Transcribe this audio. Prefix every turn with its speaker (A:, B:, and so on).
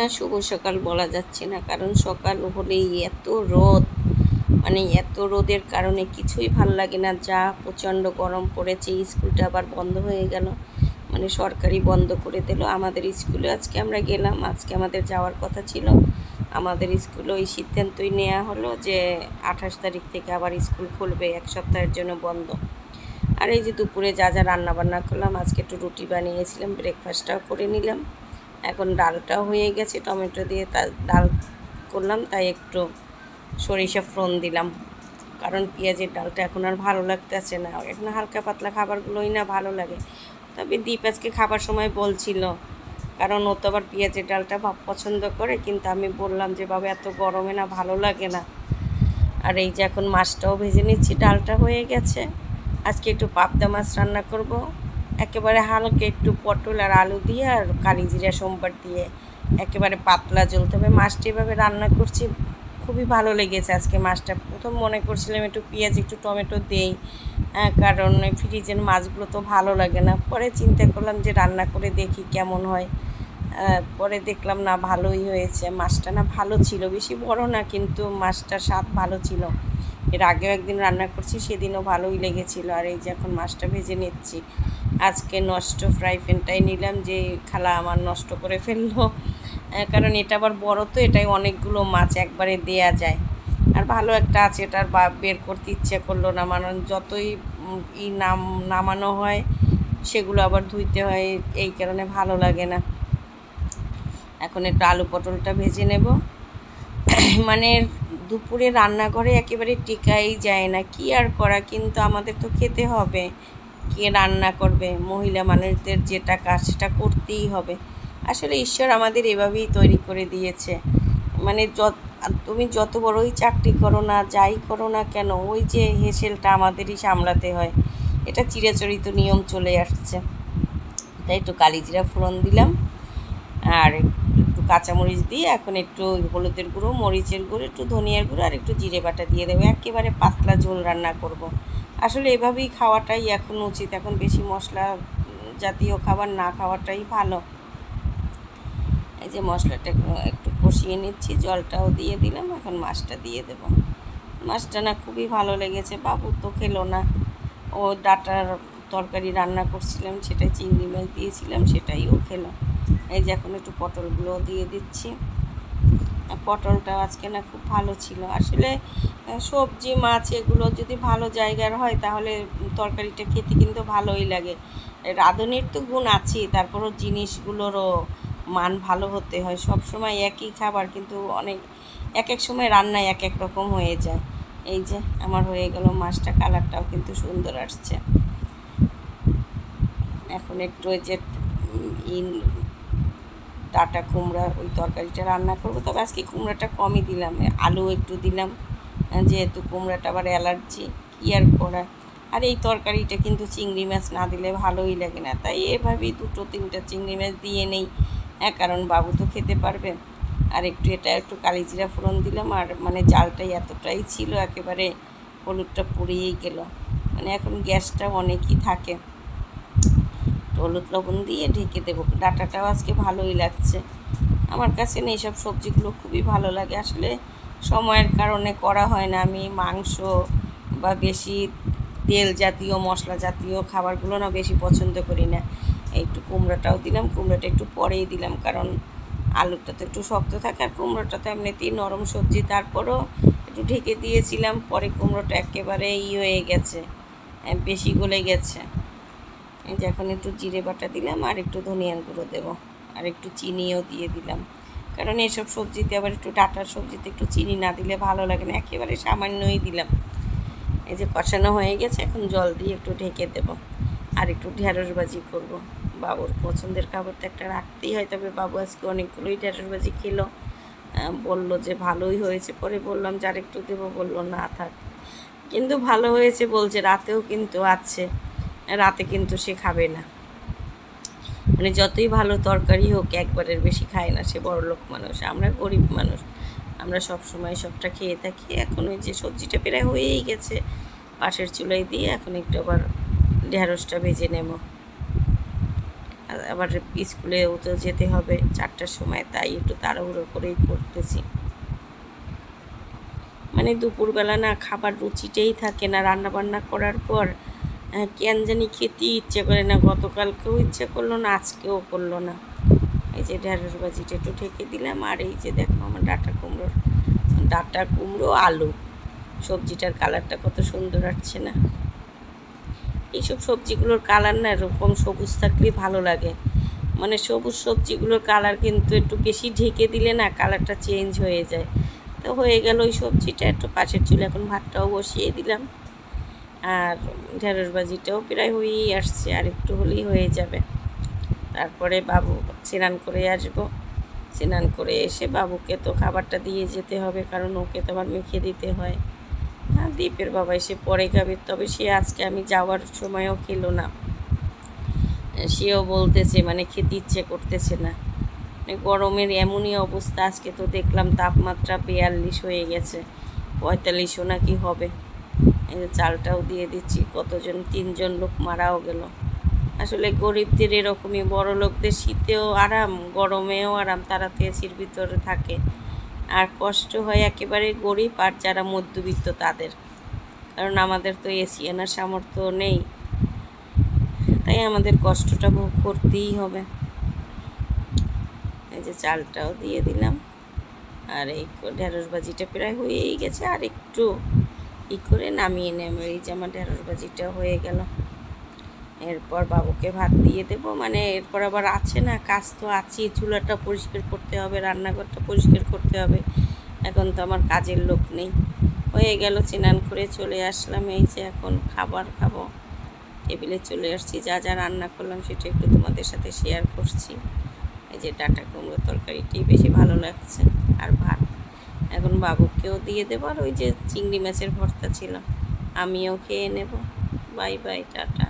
A: না শুভ সকাল বলা যাচ্ছে না, কারণ সকাল হলেই এত রোদ, মানে এত রোদের কারণে কিছুই ভাল লাগে না। যা প্রচণ্ড গরম পড়েছে, স্কুলটা আবার বন্ধ হয়ে গেল, মানে সরকারি বন্ধ করে দিল। আমাদের স্কুলে আজকে আমরা গেলাম, আজকে আমাদের যাওয়ার কথা ছিল। আমাদের স্কুলে ওই সিদ্ধান্তই নেওয়া হলো যে 28 তারিখ থেকে আবার স্কুল খুলবে, এক সপ্তাহের জন্য বন্ধ। আর এই যে দুপুরে যা যা রান্নাবান্না করলাম, আজকে একটু রুটি বানিয়েছিলাম, ব্রেকফাস্টটাও করে নিলাম। এখন ডালটাও হয়ে গেছে, টমেটো দিয়ে ডাল করলাম, তাই একটু সরিষা ফোড়ন দিলাম, কারণ পেঁয়াজের ডালটা এখন আর ভালো লাগতেছে না। এখন হালকা পাতলা খাবারগুলোই না ভালো লাগে। তবে দীপ আজকে খাবার সময় বলছিল, কারণ ও তো আবার পেঁয়াজের ডালটা পছন্দ করে, কিন্তু আমি বললাম যে বাবা এত গরমে না ভালো লাগে না। আর এই যে এখন মাছটাও ভেজে নিচ্ছি, ডালটা হয়ে গেছে। আজকে একটু পাবদা মাছ রান্না করব, একেবারে হালকা একটু পটল আর আলু দিয়ে আর কালিজিরা সোমবার দিয়ে, একেবারে পাতলা ঝোল। তবে মাছটা এভাবে রান্না করছি, খুবই ভালো লেগেছে আজকে মাছটা। প্রথম মনে করছিলাম একটু পেঁয়াজ একটু টমেটো দেই, কারণ ফ্রিজের মাছগুলো তো ভালো লাগে না। পরে চিন্তা করলাম যে রান্না করে দেখি কেমন হয়। পরে দেখলাম না ভালোই হয়েছে, মাছটা না ভালো ছিল, বেশি বড় না, কিন্তু মাছটার স্বাদ ভালো ছিল। এর আগেও একদিন রান্না করছি, সেদিনও ভালোই লেগেছিল। আর এই যে এখন মাছটা ভেজে নিচ্ছি। আজকে নষ্ট ফ্রাই প্যানটাই নিলাম, যে খালা আমার নষ্ট করে ফেললো, কারণ এটা আবার বড় তো, এটাই অনেকগুলো মাছ একবারে দেয়া যায়। আর ভালো একটা আছে, এটার বের করতে ইচ্ছে করলো না, মানে যতই নামানো হয় সেগুলো আবার ধুইতে হয়, এই কারণে ভালো লাগে না। এখন একটু আলু পটলটা ভেজে নেব। মানে দুপুরে রান্নাঘরে একেবারে টেকাই যায় না, কি আর করা, কিন্তু আমাদের তো খেতে হবে। কে রান্না করবে? মহিলা মানুষদের যেটা কাজ সেটা করতেই হবে। আসলে ঈশ্বর আমাদের এভাবেই তৈরি করে দিয়েছে। মানে তুমি যত বড়ই চাকরি করো না, যাই করো না কেন, ওই যে হেসেলটা আমাদেরই সামলাতে হয়, এটা চিরাচরিত নিয়ম চলে আসছে। তাই একটু কালিজিরা ফোড়ন দিলাম, আর একটু কাঁচামরিচ দিয়ে এখন একটু হলুদের গুঁড়ো, মরিচের গুঁড়ো, একটু ধনিয়ার গুঁড়ো আর একটু জিরে বাটা দিয়ে দেবো। একেবারে পাতলা ঝোল রান্না করব। আসলে এভাবেই খাওয়াটাই এখন উচিত, এখন বেশি মশলা জাতীয় খাবার না খাওয়াটাই ভালো। এই যে মশলাটা একটু কষিয়ে নিচ্ছি, জলটাও দিয়ে দিলাম, এখন মাছটা দিয়ে দেব। মাছটা না খুবই ভালো লেগেছে, বাবু তো খেলো না। ও ডাঁটার তরকারি রান্না করছিলাম, সেটাই চিংড়ি মাছ দিয়েছিলাম, সেটাই ও খেলো। এই যে এখন একটু পটলগুলোও দিয়ে দিচ্ছি। পটলটা আজকে না খুব ভালো ছিল। আসলে সবজি মাছ এগুলো যদি ভালো জায়গার হয় তাহলে তরকারিটা খেতে কিন্তু ভালোই লাগে। রাঁধুনির তো গুণ আছেই, তারপরও জিনিসগুলোরও মান ভালো হতে হয়। সব সময় একই খাবার, কিন্তু অনেক এক এক সময় রান্নায় এক এক রকম হয়ে যায়। এই যে আমার হয়ে গেল মাছটা, কালারটাও কিন্তু সুন্দর আসছে। এখন একটু ওই যে ডাঁটা কুমড়া ওই তরকারিটা রান্না করব, তবে আজকে কুমড়াটা কমই দিলাম, আলু একটু দিলাম, যেহেতু কুমড়াটা আবার অ্যালার্জি, কী আর করা। আর এই তরকারিটা কিন্তু চিংড়ি মাছ না দিলে ভালোই লাগে না, তাই এভাবেই 2-3টা চিংড়ি মাছ দিয়ে নেই, কারণ বাবু তো খেতে পারবে। আর এটা একটু কালিজিরা ফোড়ন দিলাম, আর মানে জালটাই এতটাই ছিল, একেবারে হলুদটা পুড়িয়েই গেল। মানে এখন গ্যাসটা অনেকই থাকে। হলুদ লবণ দিয়ে ঢেকে দেবো। ডাঁটাটাও আজকে ভালোই লাগছে আমার কাছে। না এইসব সবজিগুলো খুবই ভালো লাগে, আসলে সময়ের কারণে করা হয় না। আমি মাংস বা বেশি তেল জাতীয় মশলা জাতীয় খাবারগুলো না বেশি পছন্দ করি না। একটু কুমড়োটাও দিলাম, কুমড়োটা একটু পরেই দিলাম, কারণ আলুটা তো একটু শক্ত থাকে আর কুমড়োটা তো এমনিতেই নরম সবজি। তারপরও একটু ঢেকে দিয়েছিলাম, পরে কুমড়োটা একেবারে হয়ে গেছে, বেশি গলে গেছে। এই যে এখন একটু জিরে বাটা দিলাম, আর একটু ধনিয়ার গুঁড়ো দেবো, আর একটু চিনিও দিয়ে দিলাম, কারণ এসব সবজিতে আবার একটু ডাঁটার সবজিতে একটু চিনি না দিলে ভালো লাগে না, একেবারে সামান্যই দিলাম। এই যে কষানো হয়ে গেছে, এখন জল দিয়ে একটু ঢেকে দেবো। আর একটু ঢেঁড়স ভাজি করবো, বাবুর পছন্দের খাবার তো একটা রাখতেই হয়। তবে বাবু আজকে অনেকগুলোই ঢেঁড়স ভাজি খেলো, বললো যে ভালোই হয়েছে। পরে বললাম যে আর একটু দেবো, বললো না থাক, কিন্তু ভালো হয়েছে বলছে। রাতেও কিন্তু আছে, রাতে কিন্তু সে খাবে না, মানে যতই ভালো তরকারি হোক একবারের বেশি খায় না। সে বড়লোক মানুষ, আমরা গরিব মানুষ, আমরা সব সময় সবটা খেয়ে থাকি। এখন ওই যে সবজিটা প্রায় হয়েই গেছে, পাশের চুলায় দিয়ে এখন একটু আবার ঢেঁড়সটা ভেজে নেব। আবার স্কুলেও তো যেতে হবে 4টার সময়, তাই একটু তাড়াহুড়ো করেই করতেছি। মানে দুপুরবেলা না খাবার রুচিটাই থাকে না, রান্না বান্না করার পর কেন জানি খেতে ইচ্ছে করে না। গতকালকেও ইচ্ছে করলো না, আজকেও করলো না। এই যে ঢেঁড়স ভাজিটা একটু ঢেকে দিলাম, আর এই যে দেখো আমার ডাঁটা কুমড়ো আলু, সবজিটার কালারটা কত সুন্দর আসছে না। এইসব সবজিগুলোর কালার না এরকম সবুজ থাকলে ভালো লাগে। মানে সবুজ সবজিগুলোর কালার কিন্তু একটু বেশি ঢেকে দিলে না কালারটা চেঞ্জ হয়ে যায়। তো হয়ে গেল ওই সবজিটা, একটু পাশের চুলে এখন ভাতটাও বসিয়ে দিলাম। আর ঢেঁড়স ভাজিটাও প্রায় হয়েই আসছে, আর একটু হলেই হয়ে যাবে। তারপরে বাবু স্নান করে আসবো, স্নান করে এসে বাবুকে তো খাবারটা দিয়ে যেতে হবে, কারণ ওকে তো আবার মেখে দিতে হয়। হ্যাঁ, দীপের বাবা এসে পরে খাবে, তবে সে আজকে আমি যাওয়ার সময়ও খেলো না। সেও বলতেছে মানে খেতে ইচ্ছে করতেছে না। মানে গরমের এমনই অবস্থা, আজকে তো দেখলাম তাপমাত্রা 42 হয়ে গেছে, 45ও নাকি হবে। এই যে চালটাও দিয়ে দিচ্ছি, কতজন 3জন লোক মারাও গেল। আসলে গরিবদের এরকমই, বড় লোকদের শীতেও আরাম, গরমেও আরাম, তারা তো এসির ভিতরে থাকে। আর কষ্ট হয় একেবারে গরিব আর যারা মধ্যবিত্ত তাদের, কারণ আমাদের তো এসি আনার সামর্থ্য নেই, তাই আমাদের কষ্টটা ভোগ করতেই হবে। এই যে চালটাও দিয়ে দিলাম, আর এই ঢেঁড়স ভাজিটা প্রায় হয়েই গেছে, আর একটু করে নামিয়ে নেব। এই যে আমার ঢেঁড়স ভাজিটা হয়ে গেল। এরপর বাবুকে ভাত দিয়ে দেবো, মানে এরপর আবার আছে না কাজ, তো আছেই, চুলাটা পরিষ্কার করতে হবে, রান্নাঘরটা পরিষ্কার করতে হবে। এখন তো আমার কাজের লোক নেই। হয়ে গেল, স্নান করে চলে আসলাম। এই যে এখন খাবার খাবো, টেবিলে চলে আসছি। যা যা রান্না করলাম সেটা একটু তোমাদের সাথে শেয়ার করছি। এই যে ডাঁটা কুমড়ো তরকারিটাই বেশি ভালো লাগছে, আর ভাত। এখন বাবুকেও দিয়ে দেবো, আর ওই যে চিংড়ি মাছের ভর্তা ছিল আমিও খেয়ে নেব। Bye bye, tata.